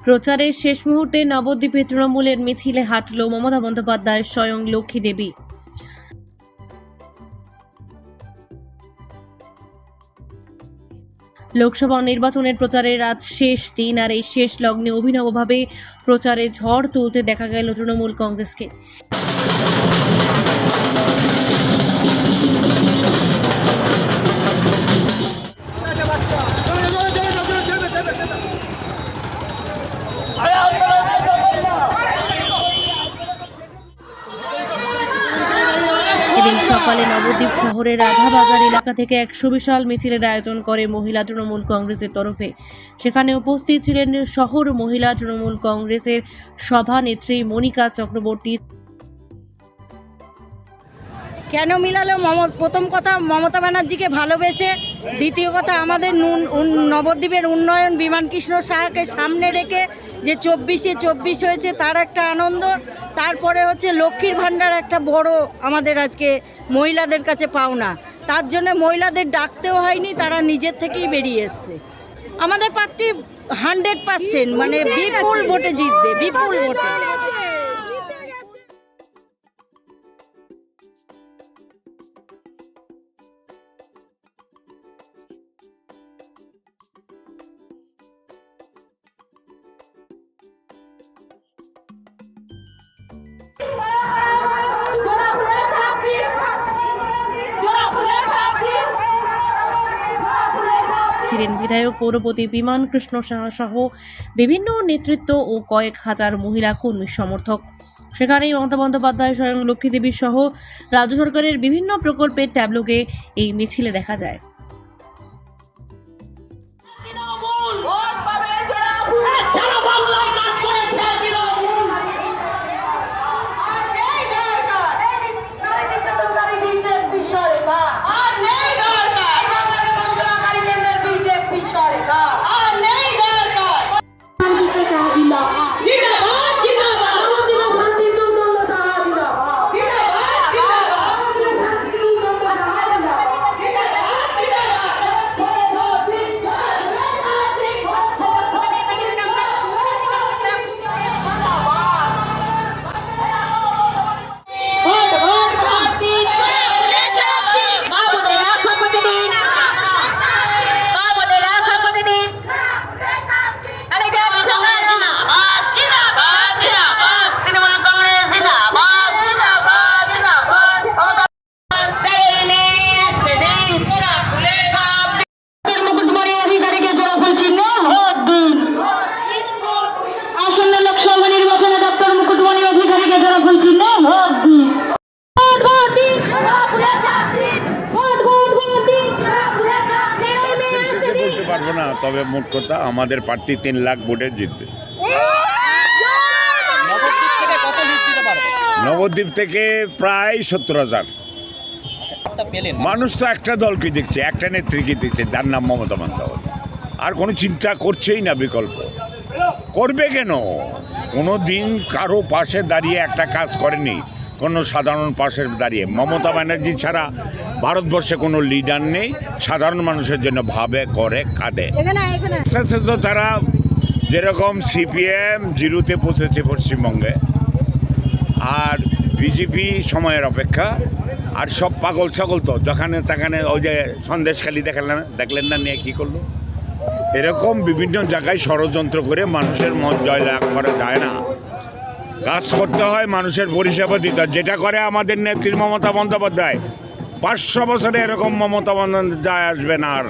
প্রচারের শেষ মুহূর্তে নবদ্বীপে তৃণমূলের মিছিলে হাঁটল মমতা বন্দ্যোপাধ্যায় স্বয়ং লক্ষ্মী দেবী। লোকসভা নির্বাচনের প্রচারের আজ শেষ দিন, আর এই শেষ লগ্নে অভিনবভাবে প্রচারে ঝড় তুলতে দেখা গেল তৃণমূল কংগ্রেসকে। এদিন সকালে নবদ্বীপ শহরের রাধাবাজার এলাকা থেকে 100 বিশাল মিছিলের আয়োজন করে মহিলা তৃণমূল কংগ্রেসের তরফে। সেখানে উপস্থিত ছিলেন শহর মহিলা তৃণমূল কংগ্রেসের সভানেত্রী মনিকা চক্রবর্তী। কেন মিলালো? প্রথম কথা মমতা ব্যানার্জিকে ভালোবেসে, দ্বিতীয় কথা আমাদের নবদ্বীপের উন্নয়ন বিমানকৃষ্ণ সাহাকে সামনে রেখে যে 24 হয়েছে তার একটা আনন্দ, তারপরে হচ্ছে লক্ষ্মীর ভাণ্ডার একটা বড় আমাদের আজকে মহিলাদের কাছে পাওনা, তার জন্য মহিলাদের ডাকতেও হয়নি, তারা নিজের থেকেই বেরিয়ে এসছে। আমাদের প্রার্থী 100% মানে বিপুল ভোটে জিতবে, বিপুল ভোটে। ছিলেন বিধায়ক পৌরপতি বিমান কৃষ্ণ সাহা সহ বিভিন্ন নেতৃত্ব ও কয়েক হাজার মহিলা কর্মী সমর্থক। সেখানেই মমতা বন্দ্যোপাধ্যায় স্বয়ং লক্ষ্মী দেবী সহ রাজ্য সরকারের বিভিন্ন প্রকল্পের ট্যাবলোকে এই মিছিলে দেখা যায়। পারবো না, তবে মোট কথা আমাদের প্রার্থী 3 লাখ ভোটে জিতবে। নবদ্বীপ থেকে প্রায় 70,000 মানুষ তো একটা দলকে দেখছে, একটা নেত্রীকে দেখছে, যার নাম মমতা বন্দ্যোপাধ্যায়। আর কোনো চিন্তা করছেই না, বিকল্প করবে কেন? কোনো দিন কারো পাশে দাঁড়িয়ে একটা কাজ করেনি, কোনো সাধারণ পাশে দাঁড়িয়ে। মমতা ব্যানার্জি ছাড়া ভারতবর্ষে কোনো লিডার নেই সাধারণ মানুষের জন্য ভাবে, করে, কাঁদে। তো তারা যেরকম সিপিএম 0-তে পৌঁছেছে পশ্চিমবঙ্গে, আর বিজেপি সময়ের অপেক্ষা, আর সব পাগল ছাগল তো যেখানে তাখানে ওই যে সন্দেশখালি দেখলেন না নিয়ে কী করলো। এরকম বিভিন্ন জায়গায় ষড়যন্ত্র করে মানুষের মন জয়লাভ করা যায় না, কাজ করতে হয়, মানুষের পরিষেবা দিতে হয়, যেটা করে আমাদের নেত্রী মমতা বন্দ্যোপাধ্যায়। 500 বছরে এরকম মমতা বন্দ্যোপাধ্যায় আসবে না আর।